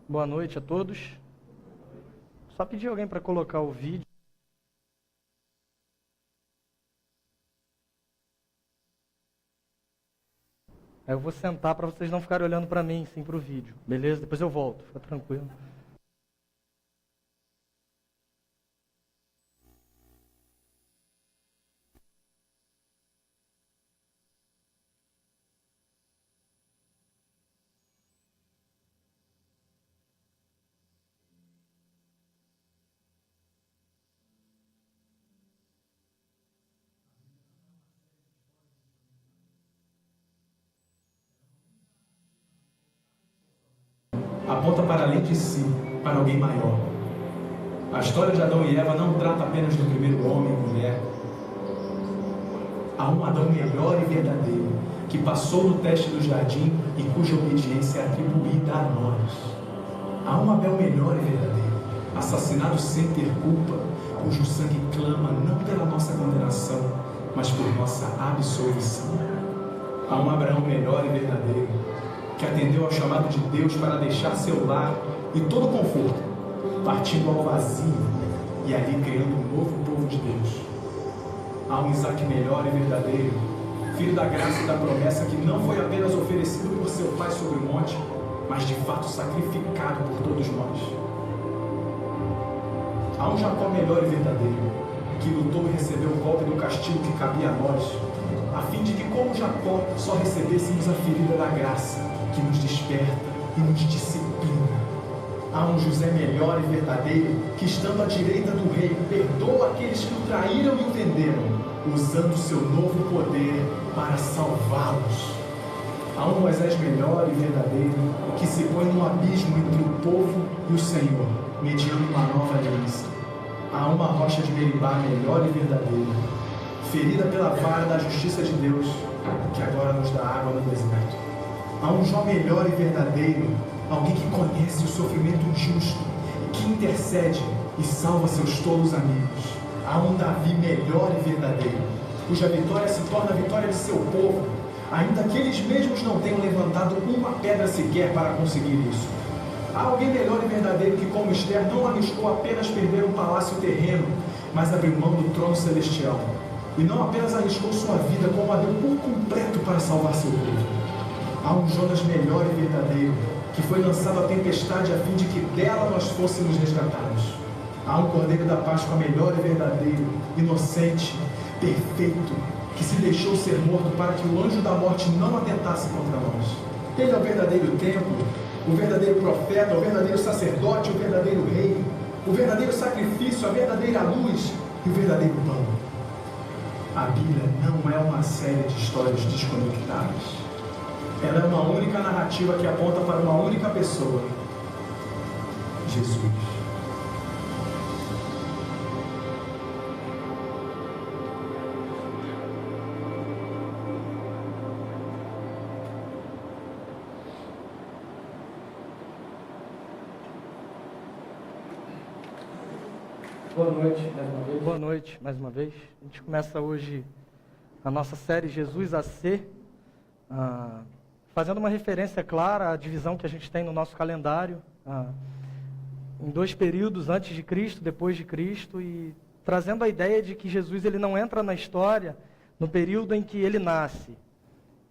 Boa noite a todos. Só pedir alguém para colocar o vídeo. Aí eu vou sentar para vocês não ficarem olhando para mim, sim para o vídeo. Beleza? Depois eu volto, fica tranquilo. Aponta para além de si, para alguém maior. A história de Adão e Eva não trata apenas do primeiro homem e mulher. Há um Adão melhor e verdadeiro, que passou no teste do jardim e cuja obediência é atribuída a nós. Há um Abel melhor e verdadeiro, assassinado sem ter culpa, cujo sangue clama não pela nossa condenação, mas por nossa absolvição. Há um Abraão melhor e verdadeiro, que atendeu ao chamado de Deus para deixar seu lar e todo o conforto, partindo ao vazio e ali criando um novo povo de Deus. Há um Isaac melhor e verdadeiro, filho da graça e da promessa, que não foi apenas oferecido por seu pai sobre o monte, mas de fato sacrificado por todos nós. Há um Jacó melhor e verdadeiro, que lutou e recebeu o golpe do castigo que cabia a nós, a fim de que, como Jacó, só recebêssemos a ferida da graça, que nos desperta e nos disciplina. Há um José melhor e verdadeiro, que estando à direita do rei, perdoa aqueles que o traíram e o venderam, usando seu novo poder para salvá-los. Há um Moisés melhor e verdadeiro, que se põe num abismo entre o povo e o Senhor, mediando uma nova aliança. Há uma rocha de Meribá melhor e verdadeira, ferida pela vara da justiça de Deus, que agora nos dá água no deserto. Há um Jó melhor e verdadeiro, alguém que conhece o sofrimento justo, que intercede e salva seus tolos amigos. Há um Davi melhor e verdadeiro, cuja vitória se torna a vitória de seu povo, ainda que eles mesmos não tenham levantado uma pedra sequer para conseguir isso. Há alguém melhor e verdadeiro que, como Esther, não arriscou apenas perder um palácio terreno, mas abriu mão do trono celestial. E não apenas arriscou sua vida, como a deu por completo para salvar seu povo. Há um Jonas melhor e verdadeiro, que foi lançado à tempestade a fim de que dela nós fôssemos resgatados. Há um Cordeiro da Páscoa melhor e verdadeiro, inocente, perfeito, que se deixou ser morto para que o anjo da morte não atentasse contra nós. Ele é o verdadeiro templo, o verdadeiro profeta, o verdadeiro sacerdote, o verdadeiro rei, o verdadeiro sacrifício, a verdadeira luz e o verdadeiro pão. A Bíblia não é uma série de histórias desconectadas. Ela é uma única narrativa que aponta para uma única pessoa: Jesus. Boa noite mais uma vez. Boa noite mais uma vez. A gente começa hoje a nossa série Jesus a Ser, fazendo uma referência clara à divisão que a gente tem no nosso calendário, em dois períodos, antes de Cristo, depois de Cristo, e trazendo a ideia de que Jesus ele não entra na história no período em que ele nasce.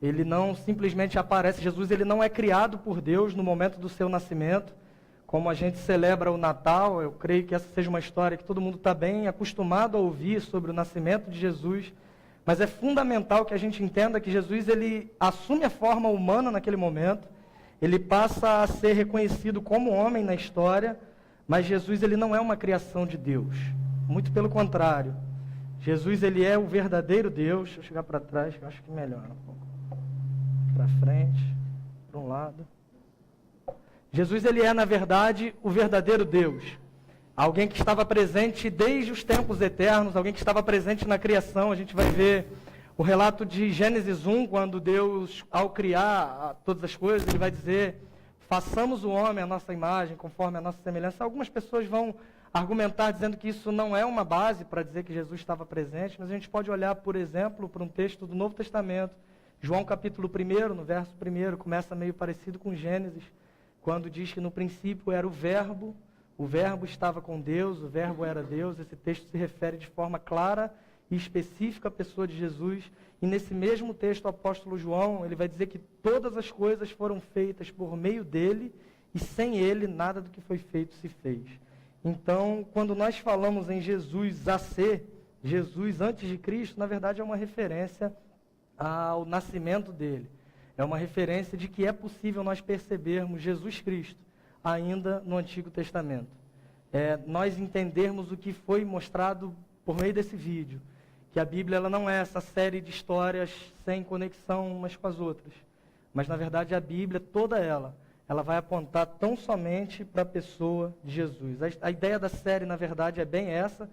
Ele não simplesmente aparece. Jesus ele não é criado por Deus no momento do seu nascimento. Como a gente celebra o Natal, eu creio que essa seja uma história que todo mundo está bem acostumado a ouvir sobre o nascimento de Jesus. Mas é fundamental que a gente entenda que Jesus ele assume a forma humana naquele momento, ele passa a ser reconhecido como homem na história, mas Jesus ele não é uma criação de Deus, muito pelo contrário. Jesus ele é o verdadeiro Deus. Deixa eu chegar para trás, que eu acho que melhora um pouco. Para frente, para um lado. Jesus ele é, na verdade, o verdadeiro Deus. Alguém que estava presente desde os tempos eternos, alguém que estava presente na criação. A gente vai ver o relato de Gênesis 1, quando Deus, ao criar todas as coisas, ele vai dizer: façamos o homem à nossa imagem, conforme a nossa semelhança. Algumas pessoas vão argumentar dizendo que isso não é uma base para dizer que Jesus estava presente, mas a gente pode olhar, por exemplo, para um texto do Novo Testamento, João capítulo 1, no verso 1, começa meio parecido com Gênesis, quando diz que no princípio era o Verbo estava com Deus, o Verbo era Deus, esse texto se refere de forma clara e específica à pessoa de Jesus. E nesse mesmo texto, o apóstolo João, ele vai dizer que todas as coisas foram feitas por meio dele, e sem ele, nada do que foi feito se fez. Então, quando nós falamos em Jesus AC, Jesus antes de Cristo, na verdade é uma referência ao nascimento dele. É uma referência de que é possível nós percebermos Jesus Cristo ainda no Antigo Testamento. Nós entendermos o que foi mostrado por meio desse vídeo, que a Bíblia ela não é essa série de histórias sem conexão umas com as outras, mas na verdade a Bíblia, toda ela vai apontar tão somente para a pessoa de Jesus. A ideia da série, na verdade, é bem essa,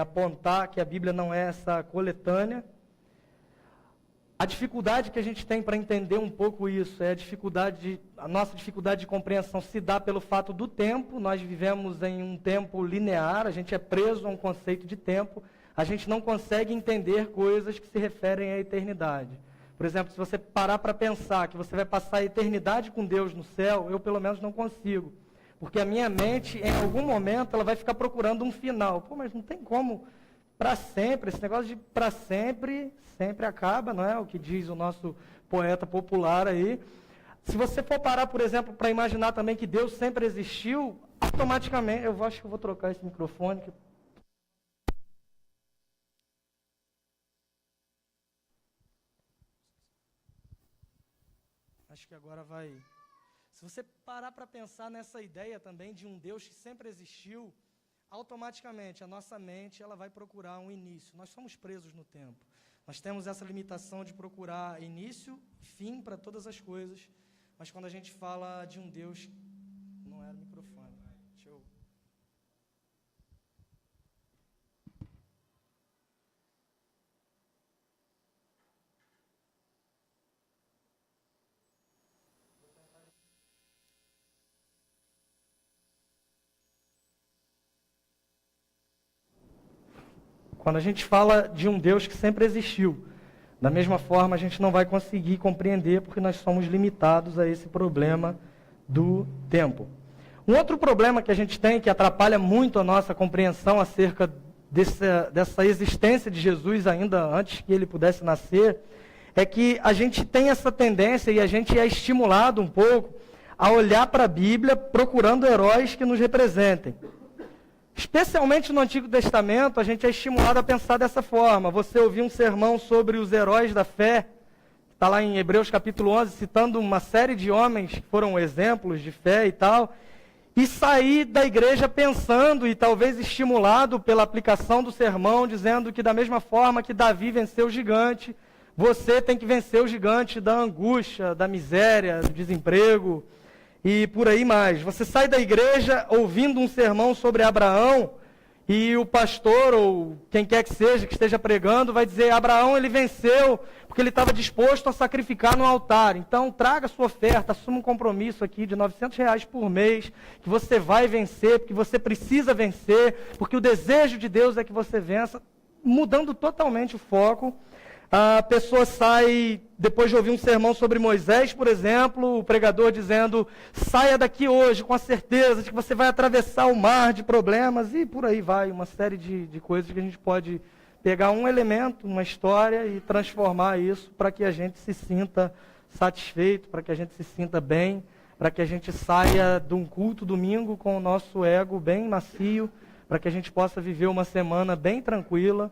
apontar que a Bíblia não é essa coletânea. A dificuldade que a gente tem para entender um pouco isso, a nossa dificuldade de compreensão se dá pelo fato do tempo. Nós vivemos em um tempo linear, a gente é preso a um conceito de tempo, a gente não consegue entender coisas que se referem à eternidade. Por exemplo, se você parar para pensar que você vai passar a eternidade com Deus no céu, eu pelo menos não consigo. Porque a minha mente, em algum momento, ela vai ficar procurando um final. Mas não tem como para sempre, esse negócio de para sempre, sempre acaba, não é? O que diz o nosso poeta popular aí. Se você for parar, por exemplo, para imaginar também que Deus sempre existiu, automaticamente, eu acho que eu vou trocar esse microfone, acho que agora vai. Se você parar para pensar nessa ideia também de um Deus que sempre existiu, automaticamente a nossa mente ela vai procurar um início. Nós somos presos no tempo. Nós temos essa limitação de procurar início e fim para todas as coisas. Mas quando a gente fala de um Deus, não era o microfone. Deixa eu. Quando a gente fala de um Deus que sempre existiu, da mesma forma a gente não vai conseguir compreender porque nós somos limitados a esse problema do tempo. Um outro problema que a gente tem, que atrapalha muito a nossa compreensão acerca dessa existência de Jesus ainda antes que ele pudesse nascer, é que a gente tem essa tendência e a gente é estimulado um pouco a olhar para a Bíblia procurando heróis que nos representem. Especialmente no Antigo Testamento, a gente é estimulado a pensar dessa forma. Você ouviu um sermão sobre os heróis da fé, está lá em Hebreus capítulo 11, citando uma série de homens que foram exemplos de fé e tal, e sair da igreja pensando e talvez estimulado pela aplicação do sermão, dizendo que da mesma forma que Davi venceu o gigante, você tem que vencer o gigante da angústia, da miséria, do desemprego, e por aí mais. Você sai da igreja ouvindo um sermão sobre Abraão e o pastor ou quem quer que seja que esteja pregando vai dizer: Abraão ele venceu porque ele estava disposto a sacrificar no altar. Então traga a sua oferta, assuma um compromisso aqui de R$900 por mês, que você vai vencer, porque você precisa vencer, porque o desejo de Deus é que você vença, mudando totalmente o foco. A pessoa sai, depois de ouvir um sermão sobre Moisés, por exemplo, o pregador dizendo: saia daqui hoje com a certeza de que você vai atravessar o mar de problemas, e por aí vai, uma série de coisas que a gente pode pegar um elemento, uma história e transformar isso para que a gente se sinta satisfeito, para que a gente se sinta bem, para que a gente saia de um culto domingo com o nosso ego bem macio, para que a gente possa viver uma semana bem tranquila,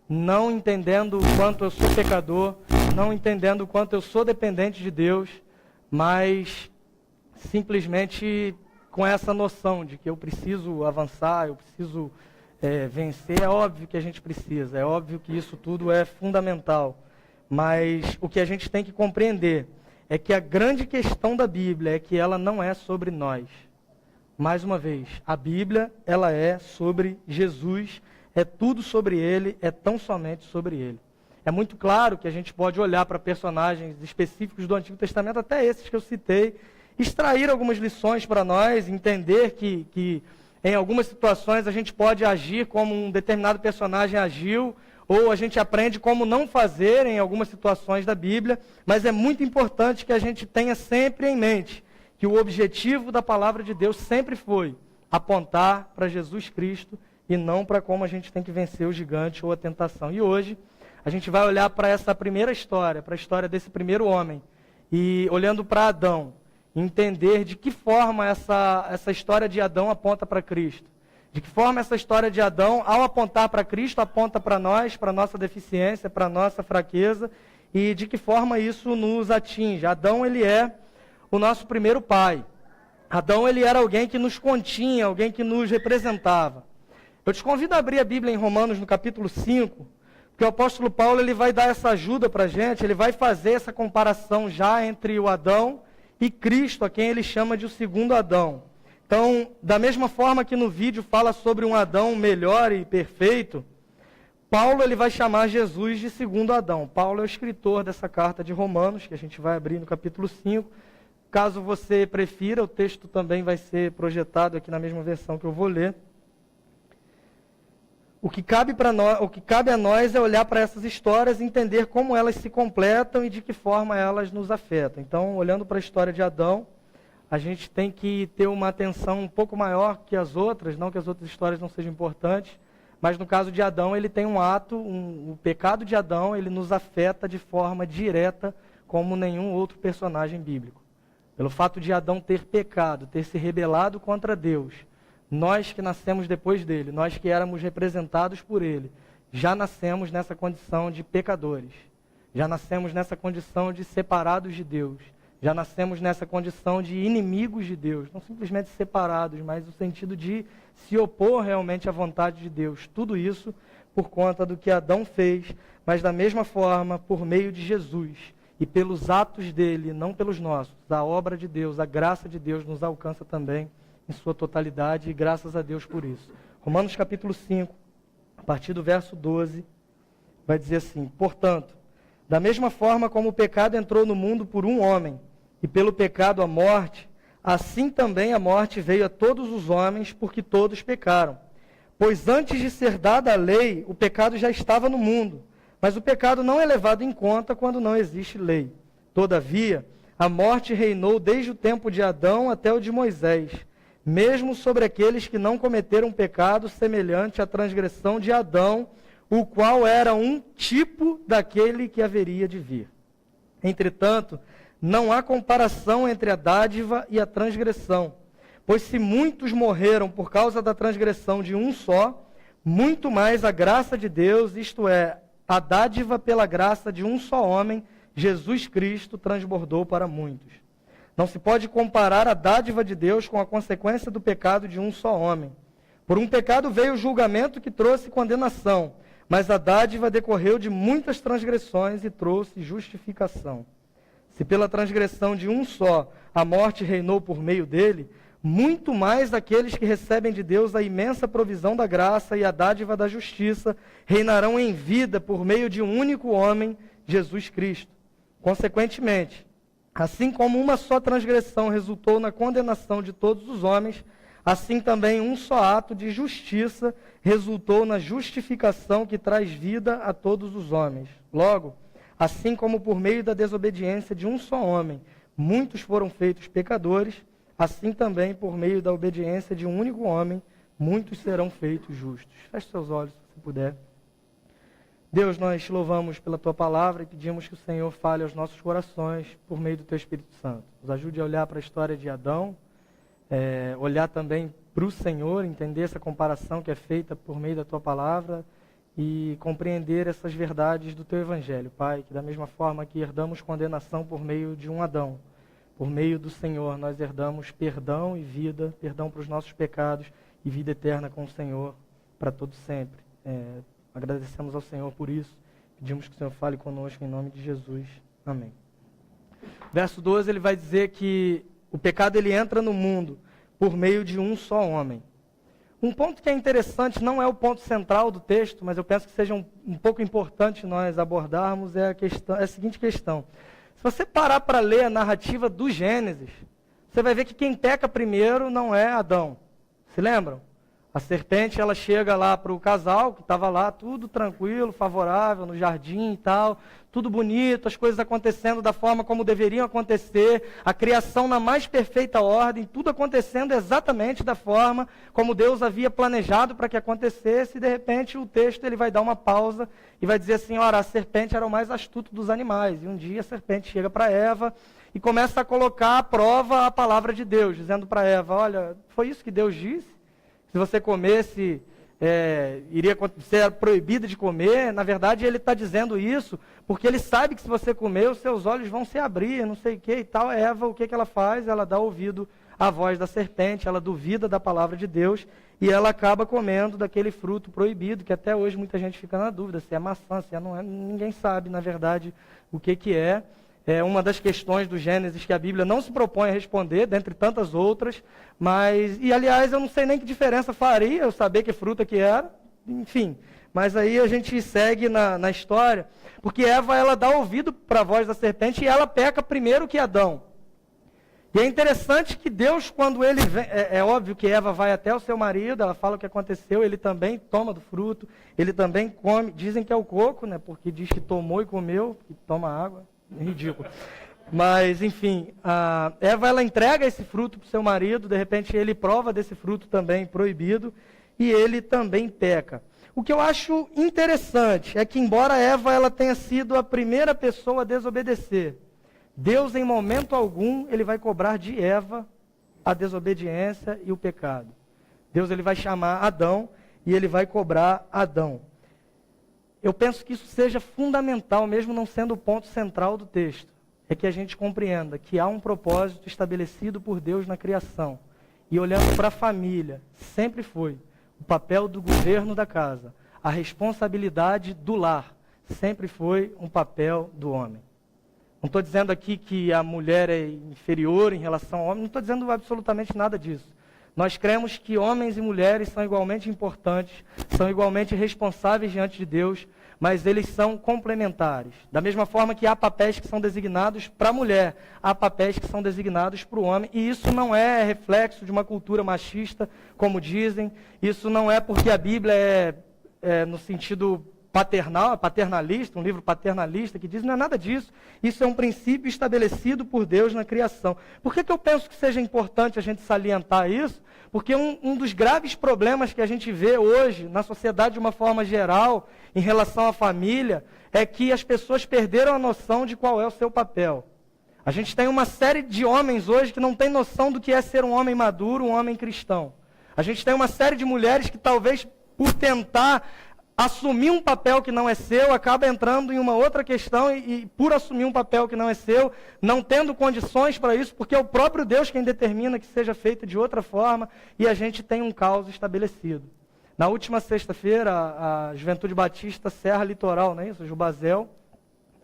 não entendendo o quanto eu sou pecador, não entendendo o quanto eu sou dependente de Deus, mas simplesmente com essa noção de que eu preciso avançar, eu preciso vencer. É óbvio que a gente precisa, é óbvio que isso tudo é fundamental, mas o que a gente tem que compreender é que a grande questão da Bíblia é que ela não é sobre nós. Mais uma vez, a Bíblia ela é sobre Jesus. É tudo sobre ele, é tão somente sobre ele. É muito claro que a gente pode olhar para personagens específicos do Antigo Testamento, até esses que eu citei, extrair algumas lições para nós, entender que em algumas situações a gente pode agir como um determinado personagem agiu, ou a gente aprende como não fazer em algumas situações da Bíblia, mas é muito importante que a gente tenha sempre em mente que o objetivo da palavra de Deus sempre foi apontar para Jesus Cristo e não para como a gente tem que vencer o gigante ou a tentação. E hoje a gente vai olhar para essa primeira história, para a história desse primeiro homem, e olhando para Adão, entender de que forma essa história de Adão aponta para Cristo. De que forma essa história de Adão, ao apontar para Cristo, aponta para nós, para a nossa deficiência, para a nossa fraqueza, e de que forma isso nos atinge. Adão, ele é o nosso primeiro pai. Adão, ele era alguém que nos continha, alguém que nos representava. Eu te convido a abrir a Bíblia em Romanos, no capítulo 5, porque o apóstolo Paulo, ele vai dar essa ajuda para a gente, ele vai fazer essa comparação já entre o Adão e Cristo, a quem ele chama de o segundo Adão. Então, da mesma forma que no vídeo fala sobre um Adão melhor e perfeito, Paulo, ele vai chamar Jesus de segundo Adão. Paulo é o escritor dessa carta de Romanos, que a gente vai abrir no capítulo 5. Caso você prefira, o texto também vai ser projetado aqui na mesma versão que eu vou ler. O que cabe a nós é olhar para essas histórias e entender como elas se completam e de que forma elas nos afetam. Então, olhando para a história de Adão, a gente tem que ter uma atenção um pouco maior que as outras, não que as outras histórias não sejam importantes, mas no caso de Adão, ele tem um ato, o pecado de Adão, ele nos afeta de forma direta como nenhum outro personagem bíblico. Pelo fato de Adão ter pecado, ter se rebelado contra Deus, nós que nascemos depois dele, nós que éramos representados por ele, já nascemos nessa condição de pecadores, já nascemos nessa condição de separados de Deus, já nascemos nessa condição de inimigos de Deus, não simplesmente separados, mas no sentido de se opor realmente à vontade de Deus. Tudo isso por conta do que Adão fez, mas da mesma forma por meio de Jesus e pelos atos dele, não pelos nossos. A obra de Deus, a graça de Deus nos alcança também em sua totalidade e graças a Deus por isso. Romanos capítulo 5, a partir do verso 12, vai dizer assim: portanto, da mesma forma como o pecado entrou no mundo por um homem, e pelo pecado a morte, assim também a morte veio a todos os homens, porque todos pecaram. Pois antes de ser dada a lei, o pecado já estava no mundo, mas o pecado não é levado em conta quando não existe lei. Todavia, a morte reinou desde o tempo de Adão até o de Moisés, mesmo sobre aqueles que não cometeram pecado semelhante à transgressão de Adão, o qual era um tipo daquele que haveria de vir. Entretanto, não há comparação entre a dádiva e a transgressão, pois se muitos morreram por causa da transgressão de um só, muito mais a graça de Deus, isto é, a dádiva pela graça de um só homem, Jesus Cristo, transbordou para muitos. Não se pode comparar a dádiva de Deus com a consequência do pecado de um só homem. Por um pecado veio o julgamento que trouxe condenação, mas a dádiva decorreu de muitas transgressões e trouxe justificação. Se pela transgressão de um só a morte reinou por meio dele, muito mais aqueles que recebem de Deus a imensa provisão da graça e a dádiva da justiça reinarão em vida por meio de um único homem, Jesus Cristo. Consequentemente, assim como uma só transgressão resultou na condenação de todos os homens, assim também um só ato de justiça resultou na justificação que traz vida a todos os homens. Logo, assim como por meio da desobediência de um só homem, muitos foram feitos pecadores, assim também por meio da obediência de um único homem, muitos serão feitos justos. Feche seus olhos, se você puder. Deus, nós te louvamos pela tua palavra e pedimos que o Senhor fale aos nossos corações por meio do teu Espírito Santo. Nos ajude a olhar para a história de Adão, olhar também para o Senhor, entender essa comparação que é feita por meio da tua palavra e compreender essas verdades do teu Evangelho, Pai, que da mesma forma que herdamos condenação por meio de um Adão, por meio do Senhor nós herdamos perdão e vida, perdão para os nossos pecados e vida eterna com o Senhor para todo sempre. Agradecemos ao Senhor por isso, pedimos que o Senhor fale conosco em nome de Jesus. Amém. Verso 12, ele vai dizer que o pecado ele entra no mundo por meio de um só homem. Um ponto que é interessante, não é o ponto central do texto, mas eu penso que seja um pouco importante nós abordarmos, é a seguinte questão. Se você parar para ler a narrativa do Gênesis, você vai ver que quem peca primeiro não é Adão. Se lembram? A serpente, ela chega lá para o casal, que estava lá, tudo tranquilo, favorável, no jardim e tal, tudo bonito, as coisas acontecendo da forma como deveriam acontecer, a criação na mais perfeita ordem, tudo acontecendo exatamente da forma como Deus havia planejado para que acontecesse, e de repente o texto ele vai dar uma pausa e vai dizer assim, ora, a serpente era o mais astuto dos animais, e um dia a serpente chega para Eva e começa a colocar à prova a palavra de Deus, dizendo para Eva, olha, foi isso que Deus disse? Se você comesse, iria ser proibido de comer. Na verdade, ele está dizendo isso porque ele sabe que se você comer, os seus olhos vão se abrir, não sei o que e tal. Eva, o que ela faz? Ela dá ouvido à voz da serpente, ela duvida da palavra de Deus e ela acaba comendo daquele fruto proibido, que até hoje muita gente fica na dúvida se é maçã, se não é. Ninguém sabe, na verdade, o que é. É uma das questões do Gênesis que a Bíblia não se propõe a responder, dentre tantas outras, e aliás, eu não sei nem que diferença faria eu saber que fruta que era, enfim, mas aí a gente segue na história, porque Eva, ela dá ouvido para a voz da serpente e ela peca primeiro que Adão. E é interessante que Deus, quando ele vem, é óbvio que Eva vai até o seu marido, ela fala o que aconteceu, ele também toma do fruto, ele também come, dizem que é o coco, né, porque diz que tomou e comeu, que toma água. Ridículo. Mas, enfim, a Eva, ela entrega esse fruto para o seu marido, de repente ele prova desse fruto também proibido, e ele também peca. O que eu acho interessante é que, embora Eva ela tenha sido a primeira pessoa a desobedecer, Deus, em momento algum, ele vai cobrar de Eva a desobediência e o pecado. Deus ele vai chamar Adão e ele vai cobrar Adão. Eu penso que isso seja fundamental, mesmo não sendo o ponto central do texto. É que a gente compreenda que há um propósito estabelecido por Deus na criação. E olhando para a família, sempre foi o papel do governo da casa. A responsabilidade do lar sempre foi um papel do homem. Não estou dizendo aqui que a mulher é inferior em relação ao homem, não estou dizendo absolutamente nada disso. Nós cremos que homens e mulheres são igualmente importantes, são igualmente responsáveis diante de Deus, mas eles são complementares. Da mesma forma que há papéis que são designados para a mulher, há papéis que são designados para o homem, e isso não é reflexo de uma cultura machista, como dizem, isso não é porque a Bíblia é no sentido paternal, paternalista, um livro paternalista que diz, não é nada disso. Isso é um princípio estabelecido por Deus na criação. Por que eu penso que seja importante a gente salientar isso? Porque um dos graves problemas que a gente vê hoje na sociedade de uma forma geral, em relação à família, é que as pessoas perderam a noção de qual é o seu papel. A gente tem uma série de homens hoje que não tem noção do que é ser um homem maduro, um homem cristão. A gente tem uma série de mulheres que talvez por tentar assumir um papel que não é seu, acaba entrando em uma outra questão e por assumir um papel que não é seu, não tendo condições para isso, porque é o próprio Deus quem determina que seja feito de outra forma, e a gente tem um caos estabelecido. Na última sexta-feira, a Juventude Batista Serra Litoral, não é isso? Jubazel,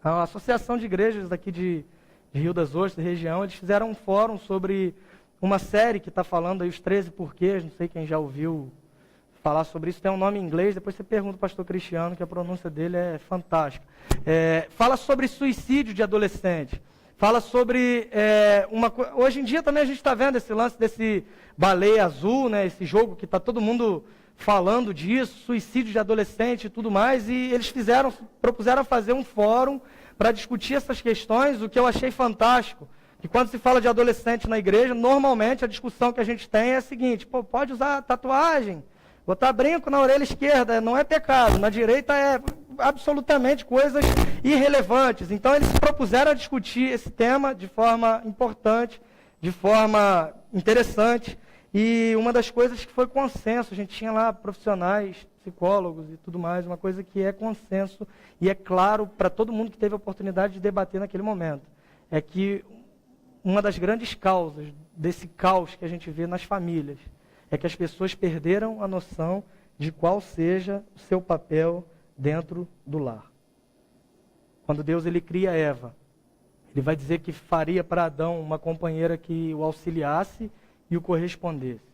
a associação de igrejas aqui de Rio das Ostras, região, eles fizeram um fórum sobre uma série que está falando aí os 13 porquês, não sei quem já ouviu falar sobre isso, tem um nome em inglês, depois você pergunta ao pastor Cristiano, que a pronúncia dele é fantástica. Fala sobre suicídio de adolescente. Fala sobre hoje em dia também a gente está vendo esse lance desse baleia azul, né, esse jogo que está todo mundo falando disso, suicídio de adolescente e tudo mais, e eles propuseram fazer um fórum para discutir essas questões, o que eu achei fantástico. Que quando se fala de adolescente na igreja, normalmente a discussão que a gente tem é a seguinte, pode usar tatuagem, botar brinco na orelha esquerda não é pecado, na direita é absolutamente coisas irrelevantes. Então eles se propuseram a discutir esse tema de forma importante, de forma interessante, e uma das coisas que foi consenso, a gente tinha lá profissionais, psicólogos e tudo mais, uma coisa que é consenso e é claro para todo mundo que teve a oportunidade de debater naquele momento, é que uma das grandes causas desse caos que a gente vê nas famílias é que as pessoas perderam a noção de qual seja o seu papel dentro do lar. Quando Deus ele cria Eva, ele vai dizer que faria para Adão uma companheira que o auxiliasse e o correspondesse.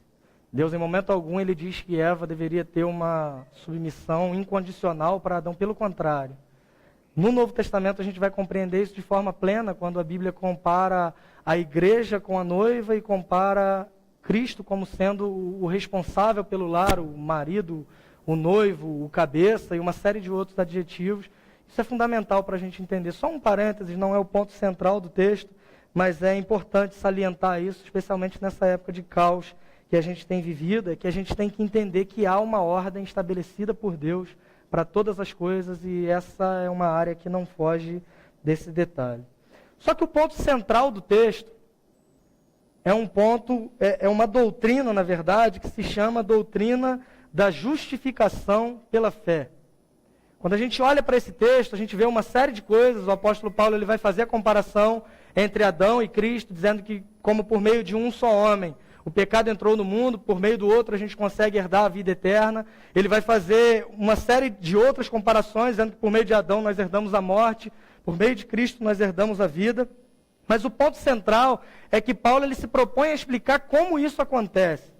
Deus, em momento algum, ele diz que Eva deveria ter uma submissão incondicional para Adão, pelo contrário. No Novo Testamento a gente vai compreender isso de forma plena, quando a Bíblia compara a igreja com a noiva e compara Cristo como sendo o responsável pelo lar, o marido, o noivo, o cabeça e uma série de outros adjetivos. Isso é fundamental para a gente entender. Só um parênteses, não é o ponto central do texto, mas é importante salientar isso, especialmente nessa época de caos que a gente tem vivido, é que a gente tem que entender que há uma ordem estabelecida por Deus para todas as coisas, e essa é uma área que não foge desse detalhe. Só que o ponto central do texto é um ponto, é uma doutrina, na verdade, que se chama doutrina da justificação pela fé. Quando a gente olha para esse texto, a gente vê uma série de coisas. O apóstolo Paulo ele vai fazer a comparação entre Adão e Cristo, dizendo que como por meio de um só homem o pecado entrou no mundo, por meio do outro a gente consegue herdar a vida eterna. Ele vai fazer uma série de outras comparações, dizendo que por meio de Adão nós herdamos a morte, por meio de Cristo nós herdamos a vida. Mas o ponto central é que Paulo ele se propõe a explicar como isso acontece.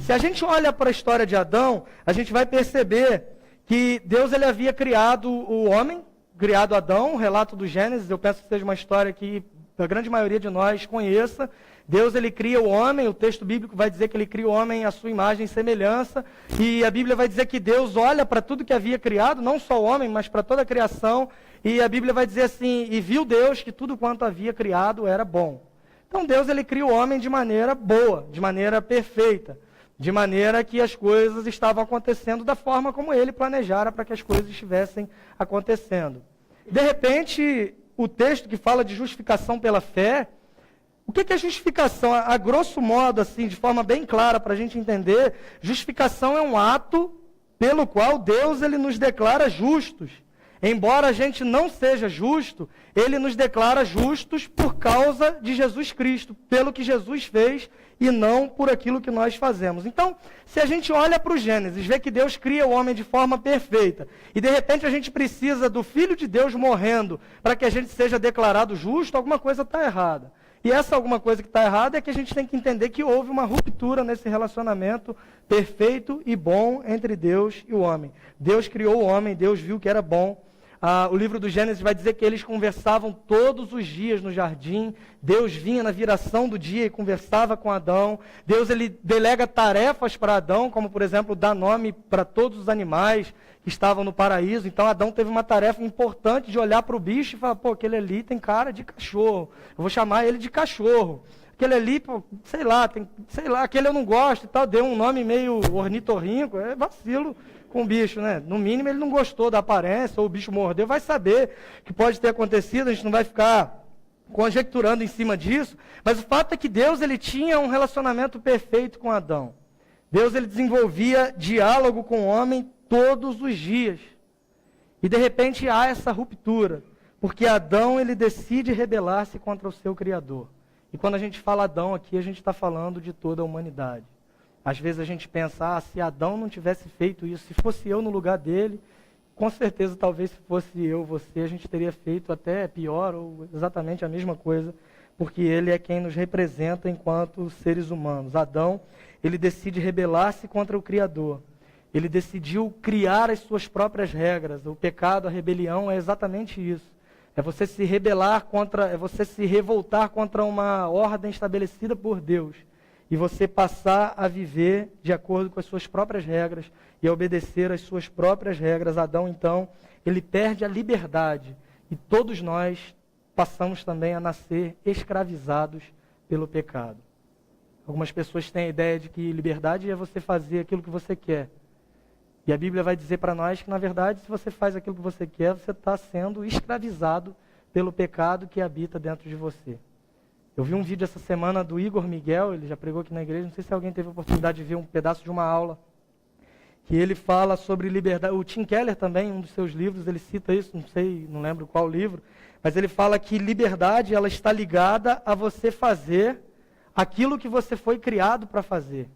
Se a gente olha para a história de Adão, a gente vai perceber que Deus ele havia criado o homem, criado Adão, o relato do Gênesis. Eu penso que seja uma história que a grande maioria de nós conheça. Deus ele cria o homem, o texto bíblico vai dizer que ele cria o homem à sua imagem e semelhança, e a Bíblia vai dizer que Deus olha para tudo que havia criado, não só o homem, mas para toda a criação, e a Bíblia vai dizer assim, e viu Deus que tudo quanto havia criado era bom. Então Deus ele cria o homem de maneira boa, de maneira perfeita, de maneira que as coisas estavam acontecendo da forma como ele planejara para que as coisas estivessem acontecendo. De repente, o texto que fala de justificação pela fé, o que é justificação? A grosso modo, assim, de forma bem clara para a gente entender, justificação é um ato pelo qual Deus ele nos declara justos. Embora a gente não seja justo, ele nos declara justos por causa de Jesus Cristo, pelo que Jesus fez e não por aquilo que nós fazemos. Então, se a gente olha para o Gênesis, vê que Deus cria o homem de forma perfeita, e de repente a gente precisa do Filho de Deus morrendo para que a gente seja declarado justo, alguma coisa está errada. E essa alguma coisa que está errada é que a gente tem que entender que houve uma ruptura nesse relacionamento perfeito e bom entre Deus e o homem. Deus criou o homem, Deus viu que era bom. O livro do Gênesis vai dizer que eles conversavam todos os dias no jardim. Deus vinha na viração do dia e conversava com Adão. Deus ele delega tarefas para Adão, como por exemplo dar nome para todos os animais que estavam no paraíso. Então Adão teve uma tarefa importante de olhar para o bicho e falar, pô, aquele ali tem cara de cachorro, eu vou chamar ele de cachorro. Aquele ali, pô, sei lá, aquele eu não gosto e tal, deu um nome meio ornitorrinco, é vacilo com o bicho, né? No mínimo ele não gostou da aparência, ou o bicho mordeu, vai saber que pode ter acontecido, a gente não vai ficar conjecturando em cima disso, mas o fato é que Deus ele tinha um relacionamento perfeito com Adão. Deus ele desenvolvia diálogo com o homem todos os dias. E de repente há essa ruptura, porque Adão ele decide rebelar-se contra o seu Criador. E quando a gente fala Adão aqui, a gente está falando de toda a humanidade. Às vezes a gente pensa, se Adão não tivesse feito isso, se fosse eu no lugar dele, com certeza talvez se fosse eu, você, a gente teria feito até pior ou exatamente a mesma coisa, porque ele é quem nos representa enquanto seres humanos. Adão, ele decide rebelar-se contra o Criador. Ele decidiu criar as suas próprias regras. O pecado, a rebelião é exatamente isso. É você se rebelar contra, é você se revoltar contra uma ordem estabelecida por Deus. E você passar a viver de acordo com as suas próprias regras e a obedecer às suas próprias regras. Adão, então, ele perde a liberdade. E todos nós passamos também a nascer escravizados pelo pecado. Algumas pessoas têm a ideia de que liberdade é você fazer aquilo que você quer. E a Bíblia vai dizer para nós que, na verdade, se você faz aquilo que você quer, você está sendo escravizado pelo pecado que habita dentro de você. Eu vi um vídeo essa semana do Igor Miguel, ele já pregou aqui na igreja, não sei se alguém teve a oportunidade de ver um pedaço de uma aula, que ele fala sobre liberdade. O Tim Keller também, um dos seus livros, ele cita isso, não lembro qual livro, mas ele fala que liberdade ela está ligada a você fazer aquilo que você foi criado para fazer.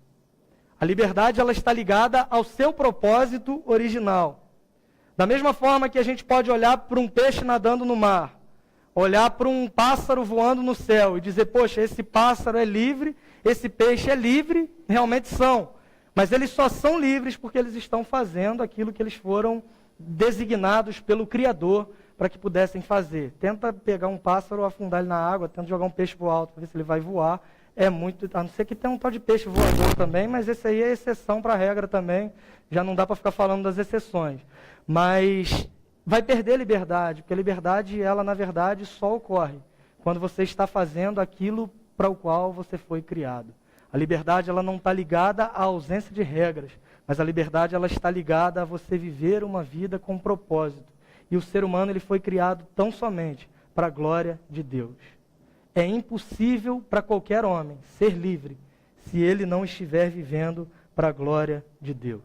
A liberdade ela está ligada ao seu propósito original. Da mesma forma que a gente pode olhar para um peixe nadando no mar, olhar para um pássaro voando no céu e dizer, poxa, esse pássaro é livre, esse peixe é livre, realmente são. Mas eles só são livres porque eles estão fazendo aquilo que eles foram designados pelo Criador para que pudessem fazer. Tenta pegar um pássaro, afundar ele na água, tenta jogar um peixe para o alto para ver se ele vai voar. é muito, a não ser que tenha um tal de peixe voador também, mas esse aí é exceção para a regra também, já não dá para ficar falando das exceções. Mas vai perder liberdade, porque a liberdade, ela na verdade só ocorre quando você está fazendo aquilo para o qual você foi criado. A liberdade, ela não está ligada à ausência de regras, mas a liberdade, ela está ligada a você viver uma vida com propósito. E o ser humano, ele foi criado tão somente para a glória de Deus. É impossível para qualquer homem ser livre se ele não estiver vivendo para a glória de Deus.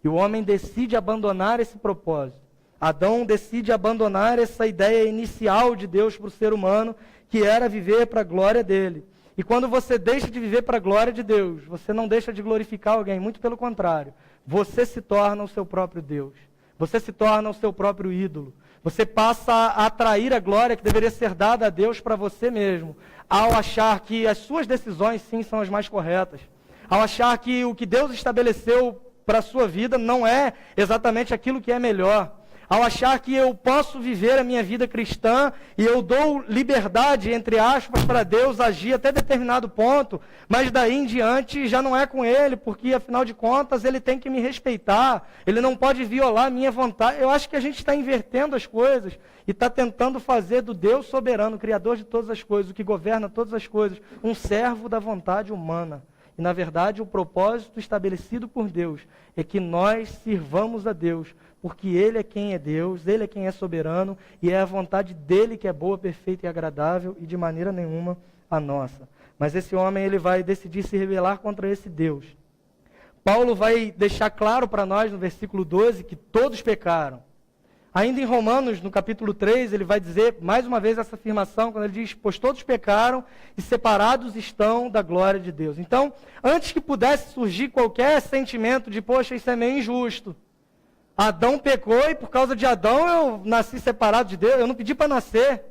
E o homem decide abandonar esse propósito. Adão decide abandonar essa ideia inicial de Deus para o ser humano, que era viver para a glória dele. E quando você deixa de viver para a glória de Deus, você não deixa de glorificar alguém, muito pelo contrário. Você se torna o seu próprio Deus. Você se torna o seu próprio ídolo. Você passa a atrair a glória que deveria ser dada a Deus para você mesmo, ao achar que as suas decisões, sim, são as mais corretas. Ao achar que o que Deus estabeleceu para a sua vida não é exatamente aquilo que é melhor. Ao achar que eu posso viver a minha vida cristã e eu dou liberdade, entre aspas, para Deus agir até determinado ponto, mas daí em diante já não é com Ele, porque afinal de contas Ele tem que me respeitar, Ele não pode violar a minha vontade. Eu acho que a gente está invertendo as coisas e está tentando fazer do Deus soberano, Criador de todas as coisas, o que governa todas as coisas, um servo da vontade humana. E na verdade o propósito estabelecido por Deus é que nós sirvamos a Deus, porque Ele é quem é Deus, Ele é quem é soberano, e é a vontade dEle que é boa, perfeita e agradável, e de maneira nenhuma a nossa. Mas esse homem, ele vai decidir se rebelar contra esse Deus. Paulo vai deixar claro para nós, no versículo 12, que todos pecaram. Ainda em Romanos, no capítulo 3, ele vai dizer, mais uma vez, essa afirmação, quando ele diz, pois todos pecaram e separados estão da glória de Deus. Então, antes que pudesse surgir qualquer sentimento de, poxa, isso é meio injusto, Adão pecou e por causa de Adão eu nasci separado de Deus. Eu não pedi para nascer.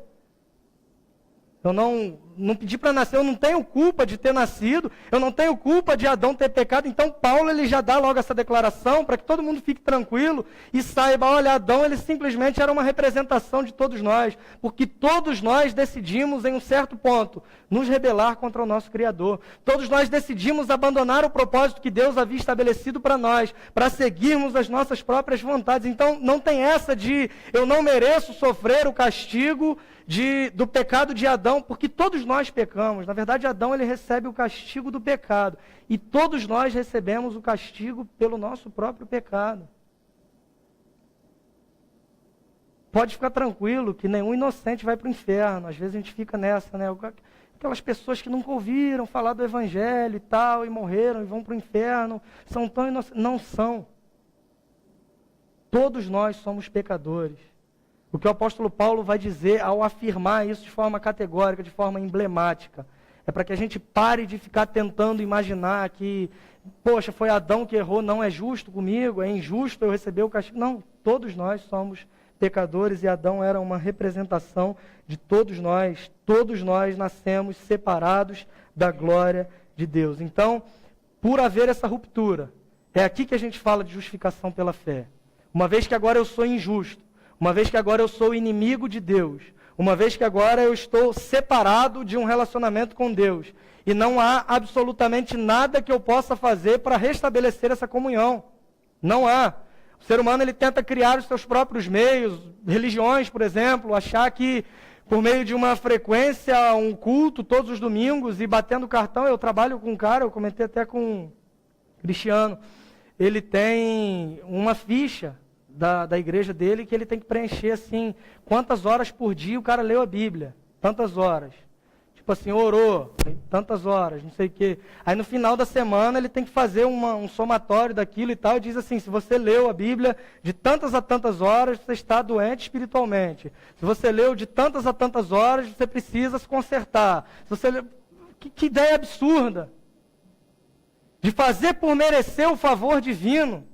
Eu não pedi para nascer, eu não tenho culpa de ter nascido, eu não tenho culpa de Adão ter pecado. Então Paulo, ele já dá logo essa declaração para que todo mundo fique tranquilo e saiba, olha, Adão, ele simplesmente era uma representação de todos nós, porque todos nós decidimos em um certo ponto nos rebelar contra o nosso Criador. Todos nós decidimos abandonar o propósito que Deus havia estabelecido para nós, para seguirmos as nossas próprias vontades. Então não tem essa de eu não mereço sofrer o castigo do pecado de Adão, porque todos nós pecamos. Na verdade, Adão, ele recebe o castigo do pecado. E todos nós recebemos o castigo pelo nosso próprio pecado. Pode ficar tranquilo que nenhum inocente vai para o inferno. Às vezes a gente fica nessa, né? Aquelas pessoas que nunca ouviram falar do Evangelho e tal, e morreram e vão para o inferno, são tão inocentes. Não são. Todos nós somos pecadores. O que o apóstolo Paulo vai dizer ao afirmar isso de forma categórica, de forma emblemática, é para que a gente pare de ficar tentando imaginar que, poxa, foi Adão que errou, não é justo comigo, é injusto eu receber o castigo. Não, todos nós somos pecadores e Adão era uma representação de todos nós nascemos separados da glória de Deus. Então, por haver essa ruptura, é aqui que a gente fala de justificação pela fé. Uma vez que agora eu sou injusto, uma vez que agora eu sou inimigo de Deus, uma vez que agora eu estou separado de um relacionamento com Deus, e não há absolutamente nada que eu possa fazer para restabelecer essa comunhão. Não há. O ser humano, ele tenta criar os seus próprios meios, religiões, por exemplo, achar que por meio de uma frequência, um culto todos os domingos e batendo cartão. Eu trabalho com um cara, eu comentei até com um Cristiano, ele tem uma ficha da igreja dele, que ele tem que preencher assim, quantas horas por dia o cara leu a Bíblia, tantas horas. Tipo assim, orou, tantas horas, não sei o quê. Aí no final da semana ele tem que fazer um somatório daquilo e tal, e diz assim, se você leu a Bíblia de tantas a tantas horas, você está doente espiritualmente. Se você leu de tantas a tantas horas, você precisa se consertar. Se você leu... que ideia absurda! De fazer por merecer o favor divino.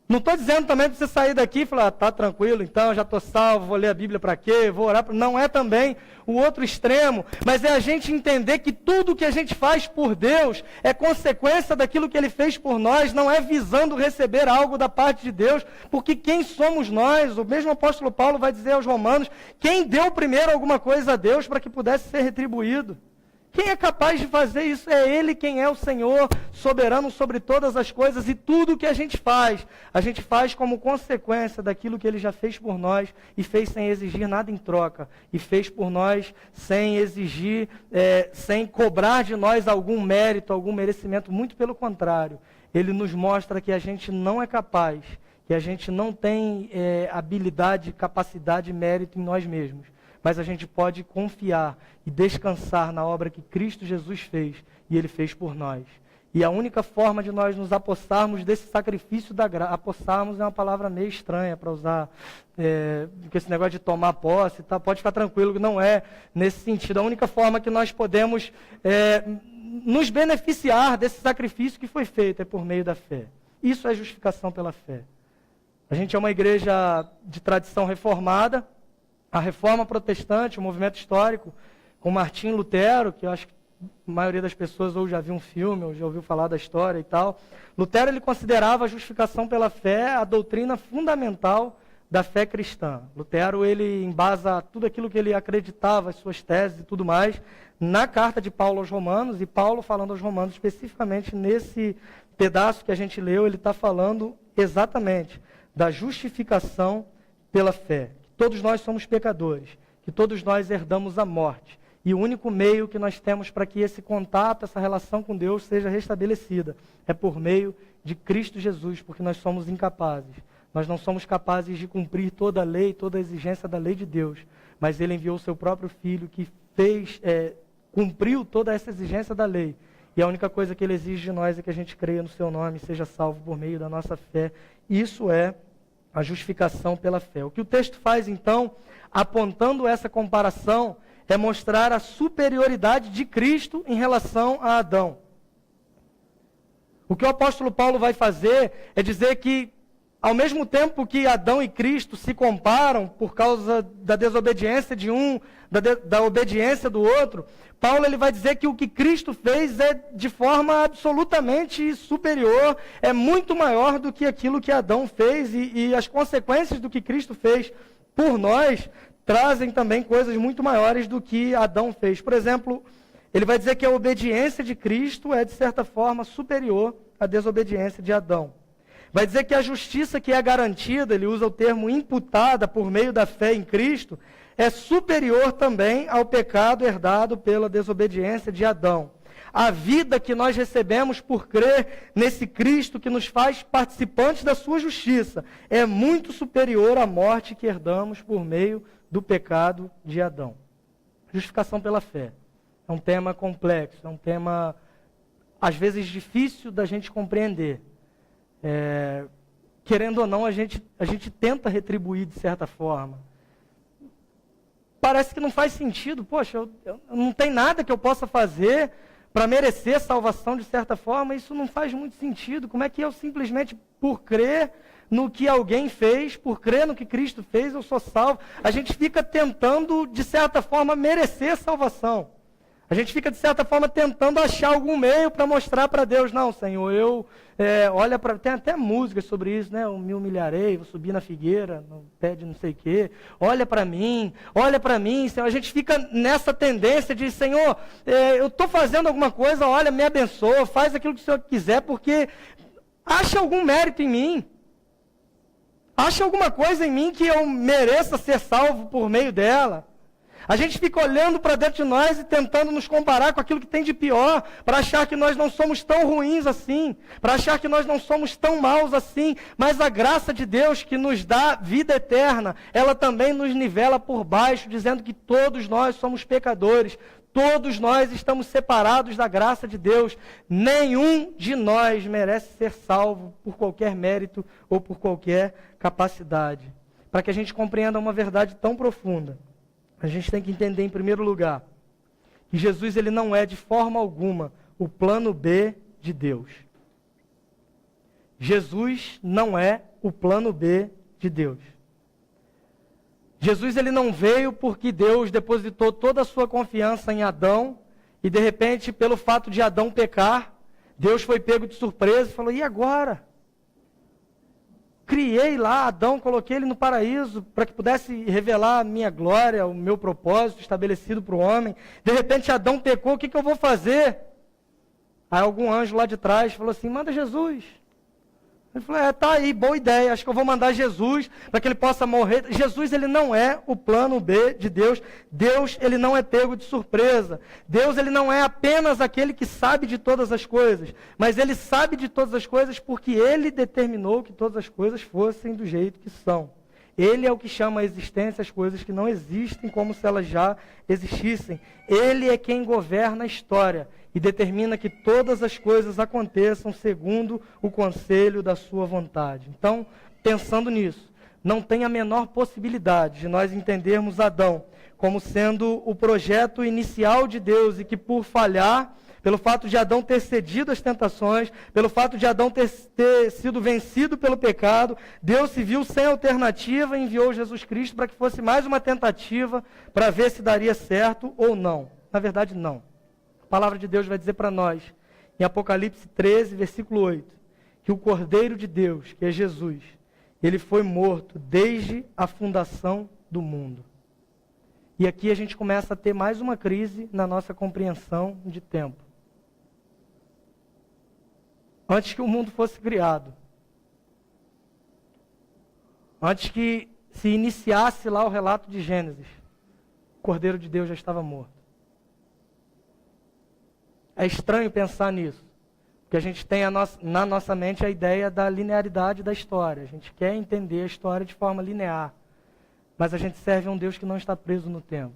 Não estou dizendo também para você sair daqui e falar, tá tranquilo, então já estou salvo, vou ler a Bíblia para quê, vou orar. Não é também o outro extremo, mas é a gente entender que tudo que a gente faz por Deus é consequência daquilo que Ele fez por nós, não é visando receber algo da parte de Deus, porque quem somos nós? O mesmo apóstolo Paulo vai dizer aos Romanos, quem deu primeiro alguma coisa a Deus para que pudesse ser retribuído? Quem é capaz de fazer isso? É Ele quem é o Senhor, soberano sobre todas as coisas, e tudo que a gente faz como consequência daquilo que Ele já fez por nós, e fez sem exigir nada em troca, e fez por nós sem exigir, sem cobrar de nós algum mérito, algum merecimento, muito pelo contrário. Ele nos mostra que a gente não é capaz, que a gente não tem habilidade, capacidade e mérito em nós mesmos. Mas a gente pode confiar e descansar na obra que Cristo Jesus fez, e Ele fez por nós. E a única forma de nós nos apossarmos desse sacrifício da graça, apossarmos é uma palavra meio estranha para usar, porque esse negócio de tomar posse, tá, pode ficar tranquilo que não é nesse sentido. A única forma que nós podemos nos beneficiar desse sacrifício que foi feito é por meio da fé. Isso é justificação pela fé. A gente é uma igreja de tradição reformada. A reforma protestante, o movimento histórico, com Martim Lutero, que eu acho que a maioria das pessoas ou já viu um filme, ou já ouviu falar da história e tal. Lutero, ele considerava a justificação pela fé a doutrina fundamental da fé cristã. Lutero, ele embasa tudo aquilo que ele acreditava, as suas teses e tudo mais, na carta de Paulo aos Romanos, e Paulo, falando aos Romanos, especificamente nesse pedaço que a gente leu, ele está falando exatamente da justificação pela fé. Todos nós somos pecadores, que todos nós herdamos a morte. E o único meio que nós temos para que esse contato, essa relação com Deus seja restabelecida é por meio de Cristo Jesus, porque nós somos incapazes. Nós não somos capazes de cumprir toda a lei, toda a exigência da lei de Deus. Mas Ele enviou o seu próprio Filho que cumpriu toda essa exigência da lei. E a única coisa que Ele exige de nós é que a gente creia no seu nome e seja salvo por meio da nossa fé. Isso é a justificação pela fé. O que o texto faz, então, apontando essa comparação, é mostrar a superioridade de Cristo em relação a Adão. O que o apóstolo Paulo vai fazer é dizer que, ao mesmo tempo que Adão e Cristo se comparam por causa da desobediência de um, da obediência do outro, Paulo ele vai dizer que o que Cristo fez é de forma absolutamente superior, é muito maior do que aquilo que Adão fez, e as consequências do que Cristo fez por nós trazem também coisas muito maiores do que Adão fez. Por exemplo, ele vai dizer que a obediência de Cristo é, de certa forma, superior à desobediência de Adão. Vai dizer que a justiça que é garantida, ele usa o termo imputada por meio da fé em Cristo, é superior também ao pecado herdado pela desobediência de Adão. A vida que nós recebemos por crer nesse Cristo que nos faz participantes da sua justiça é muito superior à morte que herdamos por meio do pecado de Adão. Justificação pela fé. É um tema complexo, é um tema, às vezes, difícil da gente compreender. Querendo ou não, a gente tenta retribuir de certa forma. Parece que não faz sentido. Poxa, eu não tem nada que eu possa fazer para merecer salvação de certa forma. Isso não faz muito sentido. Como é que eu simplesmente, por crer no que alguém fez, por crer no que Cristo fez, eu sou salvo? A gente fica tentando, de certa forma, merecer salvação. A gente fica, de certa forma, tentando achar algum meio para mostrar para Deus, não, Senhor, olha para... Tem até música sobre isso, né? Eu me humilharei, vou subir na figueira, no pé de não sei o quê. Olha para mim, Senhor. A gente fica nessa tendência de, Senhor, eu estou fazendo alguma coisa, olha, me abençoa, faz aquilo que o Senhor quiser, porque acha algum mérito em mim. Acha alguma coisa em mim que eu mereça ser salvo por meio dela. A gente fica olhando para dentro de nós e tentando nos comparar com aquilo que tem de pior, para achar que nós não somos tão ruins assim, para achar que nós não somos tão maus assim, mas a graça de Deus que nos dá vida eterna, ela também nos nivela por baixo, dizendo que todos nós somos pecadores, todos nós estamos separados da graça de Deus, nenhum de nós merece ser salvo por qualquer mérito ou por qualquer capacidade. Para que a gente compreenda uma verdade tão profunda, a gente tem que entender, em primeiro lugar, que Jesus ele não é de forma alguma o plano B de Deus. Jesus não é o plano B de Deus. Jesus ele não veio porque Deus depositou toda a sua confiança em Adão e, de repente, pelo fato de Adão pecar, Deus foi pego de surpresa e falou, e agora? criei lá Adão, coloquei ele no paraíso para que pudesse revelar a minha glória, o meu propósito estabelecido para o homem. De repente Adão pecou, o que eu vou fazer? Aí algum anjo lá de trás falou assim, manda Jesus. Ele falou, tá aí, boa ideia, acho que eu vou mandar Jesus para que ele possa morrer. Jesus, ele não é o plano B de Deus. Deus, ele não é pego de surpresa. Deus, ele não é apenas aquele que sabe de todas as coisas, mas ele sabe de todas as coisas porque ele determinou que todas as coisas fossem do jeito que são. Ele é o que chama a existência as coisas que não existem como se elas já existissem. Ele é quem governa a história e determina que todas as coisas aconteçam segundo o conselho da sua vontade. Então, pensando nisso, não tem a menor possibilidade de nós entendermos Adão como sendo o projeto inicial de Deus e que por falhar, pelo fato de Adão ter cedido às tentações, pelo fato de Adão ter sido vencido pelo pecado, Deus se viu sem alternativa e enviou Jesus Cristo para que fosse mais uma tentativa para ver se daria certo ou não. Na verdade, não. A palavra de Deus vai dizer para nós, em Apocalipse 13, versículo 8, que o Cordeiro de Deus, que é Jesus, ele foi morto desde a fundação do mundo. E aqui a gente começa a ter mais uma crise na nossa compreensão de tempo. Antes que o mundo fosse criado, antes que se iniciasse lá o relato de Gênesis, o Cordeiro de Deus já estava morto. É estranho pensar nisso, porque a gente tem na nossa mente a ideia da linearidade da história. A gente quer entender a história de forma linear, mas a gente serve a um Deus que não está preso no tempo.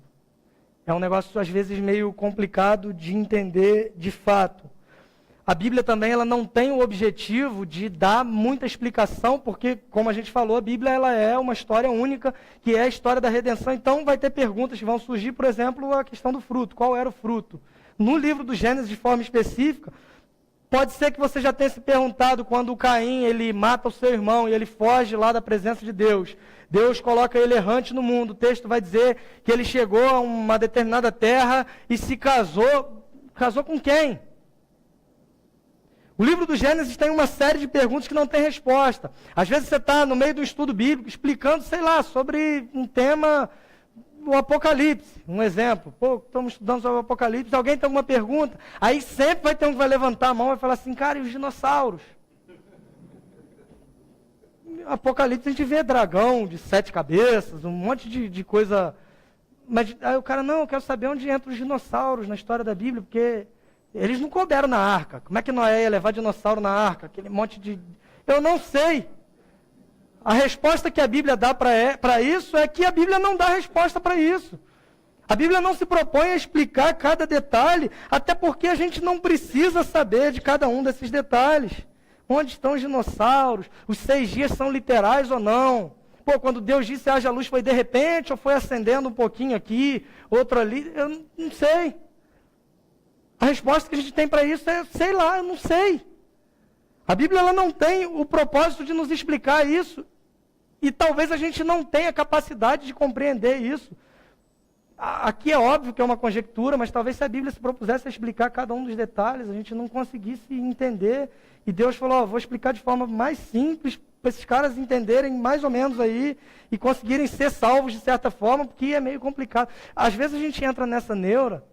É um negócio, às vezes, meio complicado de entender de fato. A Bíblia também ela não tem o objetivo de dar muita explicação, porque, como a gente falou, a Bíblia ela é uma história única, que é a história da redenção. Então, vai ter perguntas que vão surgir, por exemplo, a questão do fruto. Qual era o fruto? No livro do Gênesis, de forma específica, pode ser que você já tenha se perguntado quando o Caim ele mata o seu irmão e ele foge lá da presença de Deus. Deus coloca ele errante no mundo. O texto vai dizer que ele chegou a uma determinada terra e se casou. Casou com quem? O livro do Gênesis tem uma série de perguntas que não tem resposta. Às vezes você está no meio de um estudo bíblico explicando, sei lá, sobre um tema, o Apocalipse, um exemplo. Pô, estamos estudando sobre o Apocalipse, alguém tem alguma pergunta? Aí sempre vai ter um que vai levantar a mão e vai falar assim, cara, e os dinossauros? Apocalipse a gente vê dragão de 7 cabeças, um monte de coisa. Mas aí o cara, não, eu quero saber onde entram os dinossauros na história da Bíblia, porque eles não couberam na arca. Como é que Noé ia levar dinossauro na arca? Aquele monte de... Eu não sei. A resposta que a Bíblia dá para isso é que a Bíblia não dá resposta para isso. A Bíblia não se propõe a explicar cada detalhe, até porque a gente não precisa saber de cada um desses detalhes. Onde estão os dinossauros? Os 6 dias são literais ou não? Pô, quando Deus disse haja luz, foi de repente ou foi acendendo um pouquinho aqui, outro ali? Eu não sei. A resposta que a gente tem para isso é, sei lá, eu não sei. A Bíblia ela não tem o propósito de nos explicar isso. E talvez a gente não tenha capacidade de compreender isso. Aqui é óbvio que é uma conjectura, mas talvez se a Bíblia se propusesse a explicar cada um dos detalhes, a gente não conseguisse entender. E Deus falou, vou explicar de forma mais simples, para esses caras entenderem mais ou menos aí, e conseguirem ser salvos de certa forma, porque é meio complicado. Às vezes a gente entra nessa neura,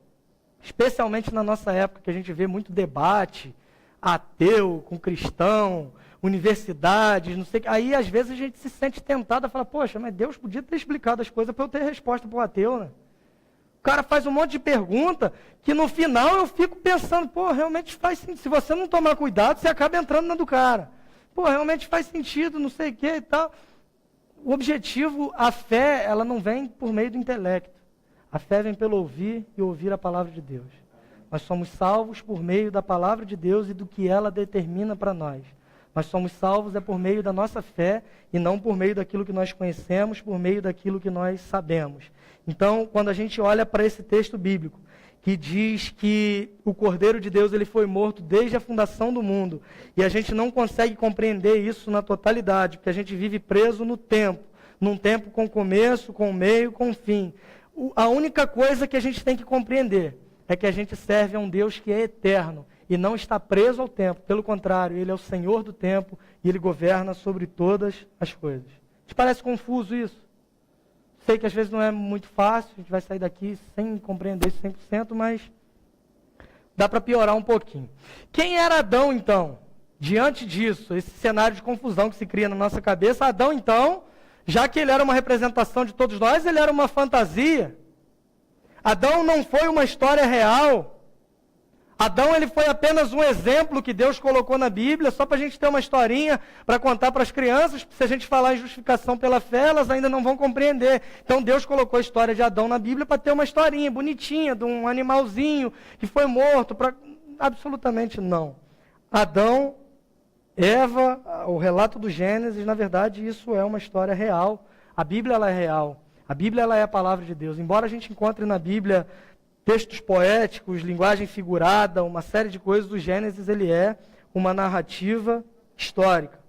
especialmente na nossa época, que a gente vê muito debate, ateu com cristão, universidades, não sei o que. Aí, às vezes, a gente se sente tentado a falar, poxa, mas Deus podia ter explicado as coisas para eu ter resposta para o ateu, né? O cara faz um monte de pergunta que, no final, eu fico pensando, pô, realmente faz sentido. Se você não tomar cuidado, você acaba entrando na do cara. Pô, realmente faz sentido, não sei o que e tal. O objetivo, a fé, ela não vem por meio do intelecto. A fé vem pelo ouvir e ouvir a palavra de Deus. Nós somos salvos por meio da palavra de Deus e do que ela determina para nós. Nós somos salvos por meio da nossa fé e não por meio daquilo que nós conhecemos, por meio daquilo que nós sabemos. Então, quando a gente olha para esse texto bíblico, que diz que o Cordeiro de Deus ele foi morto desde a fundação do mundo, e a gente não consegue compreender isso na totalidade, porque a gente vive preso no tempo, num tempo com começo, com meio, com fim. A única coisa que a gente tem que compreender é que a gente serve a um Deus que é eterno e não está preso ao tempo. Pelo contrário, ele é o Senhor do tempo e ele governa sobre todas as coisas. Te parece confuso isso? Sei que às vezes não é muito fácil, a gente vai sair daqui sem compreender isso 100%, mas dá para piorar um pouquinho. Quem era Adão, então? Diante disso, esse cenário de confusão que se cria na nossa cabeça, Adão, então, já que ele era uma representação de todos nós, ele era uma fantasia. Adão não foi uma história real. Adão, ele foi apenas um exemplo que Deus colocou na Bíblia, só para a gente ter uma historinha para contar para as crianças, se a gente falar em justificação pela fé, elas ainda não vão compreender. Então Deus colocou a história de Adão na Bíblia para ter uma historinha bonitinha, de um animalzinho que foi morto. Absolutamente não. Adão, Eva, o relato do Gênesis, na verdade, isso é uma história real. A Bíblia, ela é real. A Bíblia, ela é a palavra de Deus. Embora a gente encontre na Bíblia textos poéticos, linguagem figurada, uma série de coisas, do Gênesis, ele é uma narrativa histórica.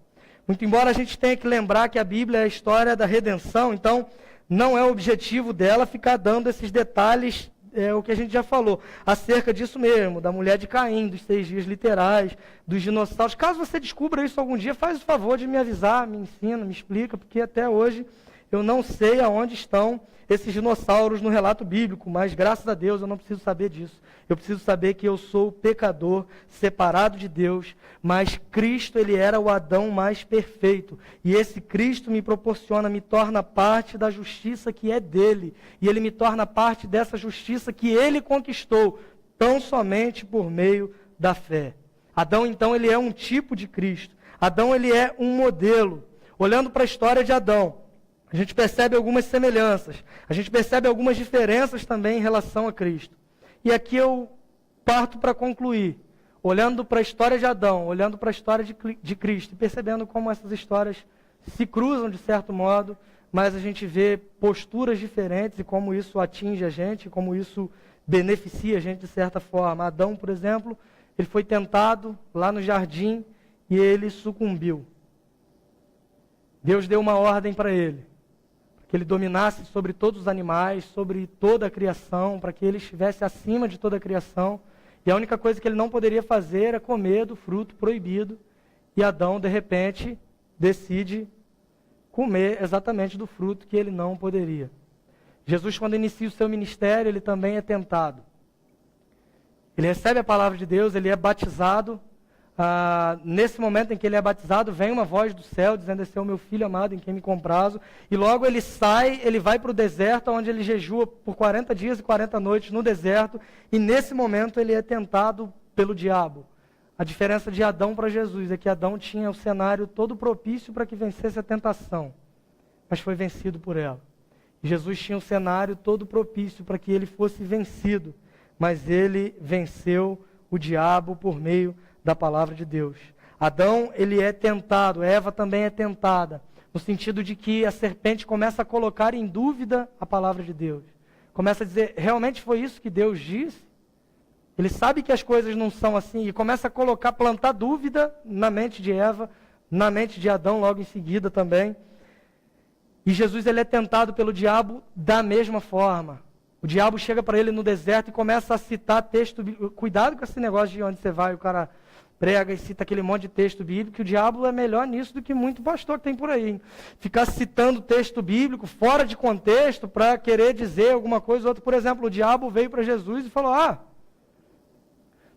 Muito embora a gente tenha que lembrar que a Bíblia é a história da redenção, então não é o objetivo dela ficar dando esses detalhes, o que a gente já falou, acerca disso mesmo, da mulher de Caim, dos 6 dias literais, dos dinossauros. Caso você descubra isso algum dia, faz o favor de me avisar, me ensina, me explica, porque até hoje eu não sei aonde estão esses dinossauros no relato bíblico, mas graças a Deus eu não preciso saber disso. Eu preciso saber que eu sou pecador, separado de Deus, mas Cristo, ele era o Adão mais perfeito. E esse Cristo me proporciona, me torna parte da justiça que é dele. E ele me torna parte dessa justiça que ele conquistou, tão somente por meio da fé. Adão, então, ele é um tipo de Cristo. Adão, ele é um modelo. Olhando para a história de Adão, a gente percebe algumas semelhanças, a gente percebe algumas diferenças também em relação a Cristo. E aqui eu parto para concluir, olhando para a história de Adão, olhando para a história de Cristo, e percebendo como essas histórias se cruzam de certo modo, mas a gente vê posturas diferentes e como isso atinge a gente, como isso beneficia a gente de certa forma. Adão, por exemplo, ele foi tentado lá no jardim e ele sucumbiu. Deus deu uma ordem para ele, que ele dominasse sobre todos os animais, sobre toda a criação, para que ele estivesse acima de toda a criação. E a única coisa que ele não poderia fazer era comer do fruto proibido. E Adão, de repente, decide comer exatamente do fruto que ele não poderia. Jesus, quando inicia o seu ministério, ele também é tentado. Ele recebe a palavra de Deus, ele é batizado. Nesse momento em que ele é batizado, vem uma voz do céu dizendo: esse é o meu filho amado em quem me comprazo. E logo ele sai, ele vai para o deserto, onde ele jejua por 40 dias e 40 noites no deserto. E nesse momento ele é tentado pelo diabo. A diferença de Adão para Jesus é que Adão tinha o cenário todo propício para que vencesse a tentação, mas foi vencido por ela. E Jesus tinha o cenário todo propício para que ele fosse vencido, mas ele venceu o diabo por meio da palavra de Deus. Adão, ele é tentado, Eva também é tentada, no sentido de que a serpente começa a colocar em dúvida a palavra de Deus. Começa a dizer: realmente foi isso que Deus disse? Ele sabe que as coisas não são assim e começa a plantar dúvida na mente de Eva, na mente de Adão logo em seguida também. E Jesus, ele é tentado pelo diabo da mesma forma. O diabo chega para ele no deserto e começa a citar texto bíblico. Cuidado com esse negócio de onde você vai, o cara prega e cita aquele monte de texto bíblico, que o diabo é melhor nisso do que muito pastor que tem por aí, hein? Ficar citando texto bíblico fora de contexto para querer dizer alguma coisa ou outra. Por exemplo, o diabo veio para Jesus e falou: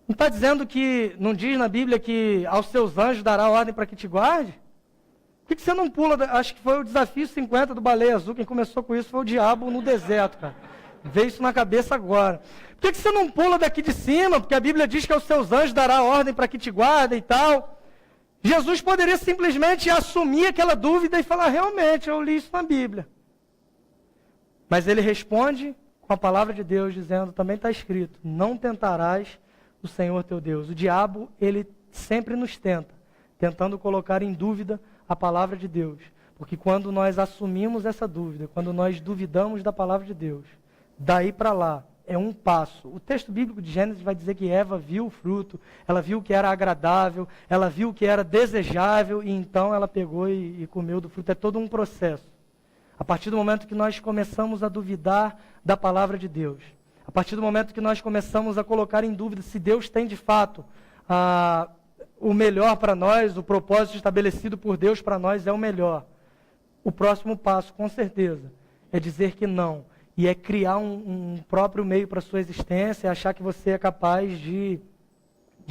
não está dizendo que, não diz na Bíblia que aos seus anjos dará ordem para que te guarde? Por que você não pula? Acho que foi o desafio 50 do Baleia Azul, quem começou com isso foi o diabo no deserto, cara. Veio isso na cabeça agora. Por que você não pula daqui de cima? Porque a Bíblia diz que aos seus anjos dará ordem para que te guardem e tal. Jesus poderia simplesmente assumir aquela dúvida e falar: realmente, eu li isso na Bíblia. Mas ele responde com a palavra de Deus, dizendo: também está escrito, não tentarás o Senhor teu Deus. O diabo, ele sempre nos tenta, tentando colocar em dúvida a palavra de Deus. Porque quando nós assumimos essa dúvida, quando nós duvidamos da palavra de Deus, daí para lá é um passo. O texto bíblico de Gênesis vai dizer que Eva viu o fruto, ela viu que era agradável, ela viu que era desejável, e então ela pegou e comeu do fruto. É todo um processo. A partir do momento que nós começamos a duvidar da palavra de Deus, a partir do momento que nós começamos a colocar em dúvida se Deus tem de fato o melhor para nós, o propósito estabelecido por Deus para nós é o melhor. O próximo passo, com certeza, é dizer que não. E é criar um próprio meio para a sua existência, achar que você é capaz de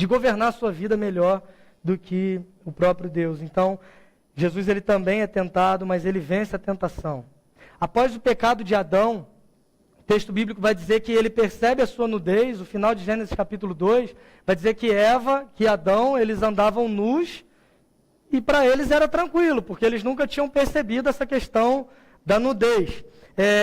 governar a sua vida melhor do que o próprio Deus. Então, Jesus ele também é tentado, mas ele vence a tentação. Após o pecado de Adão, o texto bíblico vai dizer que ele percebe a sua nudez. O final de Gênesis capítulo 2 vai dizer que Eva, que Adão, eles andavam nus e para eles era tranquilo, porque eles nunca tinham percebido essa questão da nudez.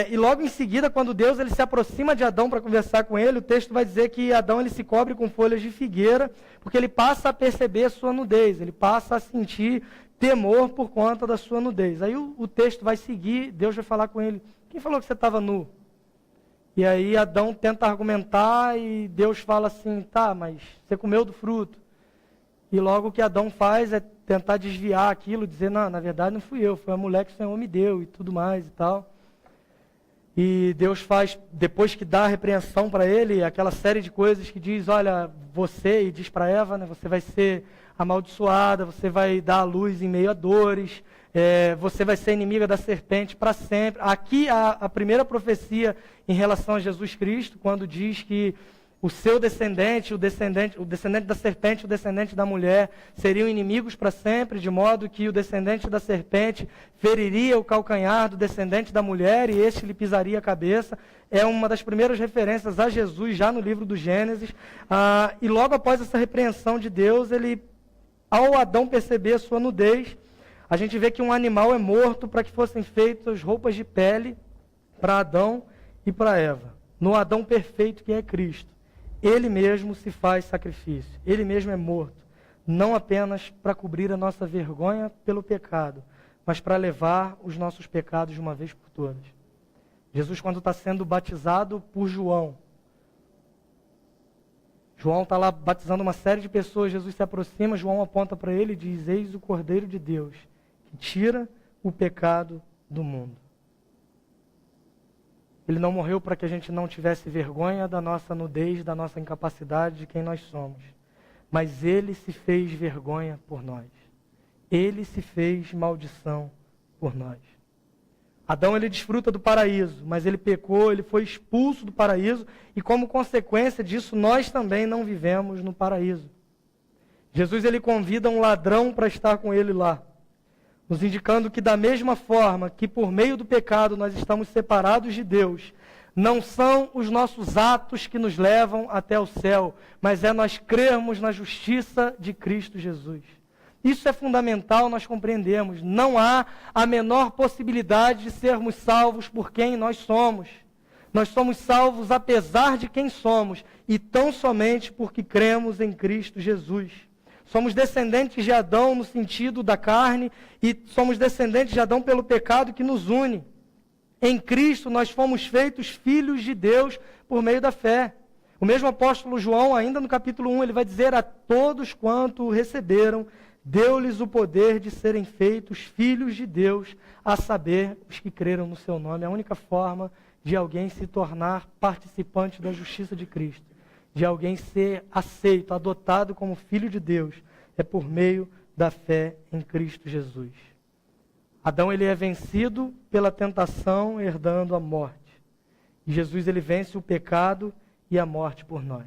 E logo em seguida, quando Deus ele se aproxima de Adão para conversar com ele, o texto vai dizer que Adão ele se cobre com folhas de figueira, porque ele passa a perceber a sua nudez, ele passa a sentir temor por conta da sua nudez. Aí o texto vai seguir, Deus vai falar com ele, quem falou que você estava nu? E aí Adão tenta argumentar e Deus fala assim, tá, mas você comeu do fruto. E logo o que Adão faz é tentar desviar aquilo, dizer, não, na verdade não fui eu, foi a mulher que o Senhor me deu e tudo mais e tal. E Deus faz, depois que dá a repreensão para ele, aquela série de coisas que diz, olha, você, e diz para Eva, né, você vai ser amaldiçoada, você vai dar à luz em meio a dores, você vai ser inimiga da serpente para sempre. Aqui a primeira profecia em relação a Jesus Cristo, quando diz que o seu descendente, o descendente da serpente, o descendente da mulher, seriam inimigos para sempre, de modo que o descendente da serpente feriria o calcanhar do descendente da mulher e este lhe pisaria a cabeça. É uma das primeiras referências a Jesus já no livro do Gênesis. E logo após essa repreensão de Deus, ao Adão perceber a sua nudez, a gente vê que um animal é morto para que fossem feitas roupas de pele para Adão e para Eva. No Adão perfeito que é Cristo. Ele mesmo se faz sacrifício. Ele mesmo é morto. Não apenas para cobrir a nossa vergonha pelo pecado, mas para levar os nossos pecados de uma vez por todas. Jesus, quando está sendo batizado por João está lá batizando uma série de pessoas, Jesus se aproxima, João aponta para ele e diz, eis o Cordeiro de Deus, que tira o pecado do mundo. Ele não morreu para que a gente não tivesse vergonha da nossa nudez, da nossa incapacidade, de quem nós somos. Mas ele se fez vergonha por nós. Ele se fez maldição por nós. Adão ele desfruta do paraíso, mas ele pecou, ele foi expulso do paraíso e como consequência disso nós também não vivemos no paraíso. Jesus ele convida um ladrão para estar com ele lá, nos indicando que da mesma forma que por meio do pecado nós estamos separados de Deus, não são os nossos atos que nos levam até o céu, mas é nós crermos na justiça de Cristo Jesus. Isso é fundamental, nós compreendemos. Não há a menor possibilidade de sermos salvos por quem nós somos. Nós somos salvos apesar de quem somos, e tão somente porque cremos em Cristo Jesus. Somos descendentes de Adão no sentido da carne, e somos descendentes de Adão pelo pecado que nos une. Em Cristo nós fomos feitos filhos de Deus por meio da fé. O mesmo apóstolo João, ainda no capítulo 1, ele vai dizer, a todos quanto o receberam, deu-lhes o poder de serem feitos filhos de Deus, a saber, os que creram no seu nome. A única forma de alguém se tornar participante da justiça de Cristo, de alguém ser aceito, adotado como filho de Deus, é por meio da fé em Cristo Jesus. Adão ele é vencido pela tentação, herdando a morte. E Jesus ele vence o pecado e a morte por nós.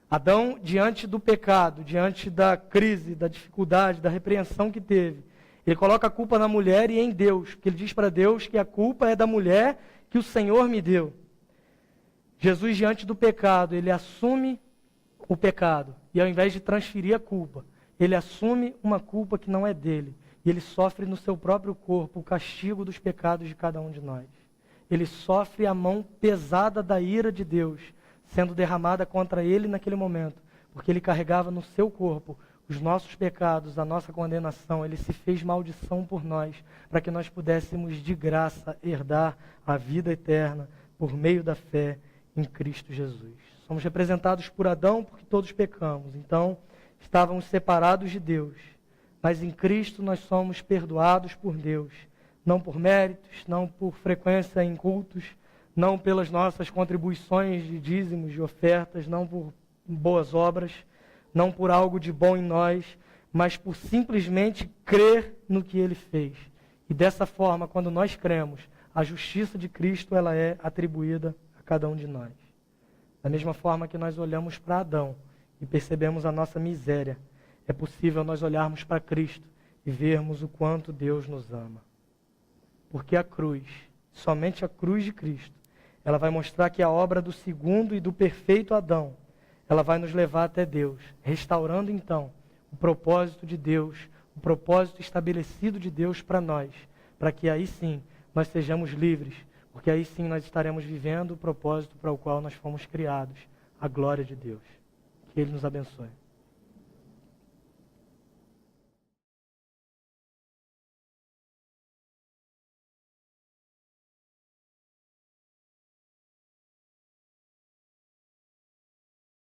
Adão, diante do pecado, diante da crise, da dificuldade, da repreensão que teve, ele coloca a culpa na mulher e em Deus, porque ele diz para Deus que a culpa é da mulher que o Senhor me deu. Jesus, diante do pecado, ele assume o pecado, e ao invés de transferir a culpa, ele assume uma culpa que não é dele, e ele sofre no seu próprio corpo o castigo dos pecados de cada um de nós. Ele sofre a mão pesada da ira de Deus, sendo derramada contra ele naquele momento, porque ele carregava no seu corpo os nossos pecados, a nossa condenação. Ele se fez maldição por nós, para que nós pudéssemos de graça herdar a vida eterna por meio da fé em Cristo Jesus. Somos representados por Adão porque todos pecamos, então estávamos separados de Deus, mas em Cristo nós somos perdoados por Deus, não por méritos, não por frequência em cultos, não pelas nossas contribuições de dízimos, de ofertas, não por boas obras, não por algo de bom em nós, mas por simplesmente crer no que ele fez. E dessa forma, quando nós cremos, a justiça de Cristo ela é atribuída a cada um de nós. Da mesma forma que nós olhamos para Adão e percebemos a nossa miséria, é possível nós olharmos para Cristo e vermos o quanto Deus nos ama. Porque a cruz, somente a cruz de Cristo, ela vai mostrar que a obra do segundo e do perfeito Adão, ela vai nos levar até Deus, restaurando então o propósito de Deus, o propósito estabelecido de Deus para nós, para que aí sim nós sejamos livres, porque aí sim nós estaremos vivendo o propósito para o qual nós fomos criados, a glória de Deus. Que Ele nos abençoe.